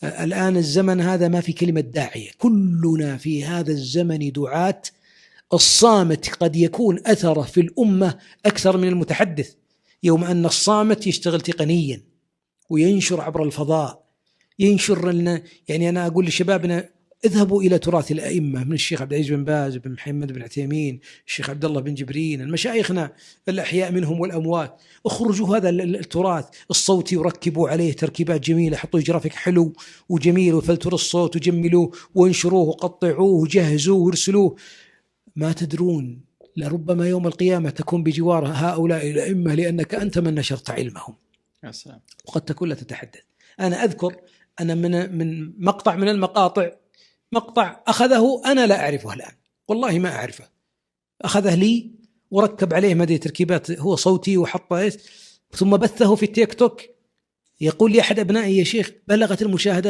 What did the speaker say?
الآن الزمن هذا ما في كلمة داعية، كلنا في هذا الزمن دعاة. الصامت قد يكون أثره في الأمة أكثر من المتحدث، يوم أن الصامت يشتغل تقنيا وينشر عبر الفضاء، ينشر لنا. يعني أنا أقول لشبابنا اذهبوا إلى تراث الأئمة من الشيخ عبد العزيز بن باز بن محمد بن عثيمين، الشيخ عبد الله بن جبرين، المشايخنا الأحياء منهم والأموات، اخرجوا هذا التراث الصوتي وركبوا عليه تركيبات جميلة، حطوا جرافيك حلو وجميل وفلتر الصوت وجملوه وانشروه وقطعوه وجهزوه وارسلوه. ما تدرون لربما يوم القيامة تكون بجوار هؤلاء الأئمة لأنك أنت من نشرت علمهم. يا سلام. وقد تكون لا تتحدث. أنا أذكر أنا من مقطع من المقاطع، مقطع أخذه أنا لا أعرفه الآن، والله ما أعرفه، أخذه لي وركب عليه مدى تركيبات هو صوتي وحطه ثم بثه في التيك توك. يقول لي أحد أبنائي: يا شيخ بلغت المشاهدات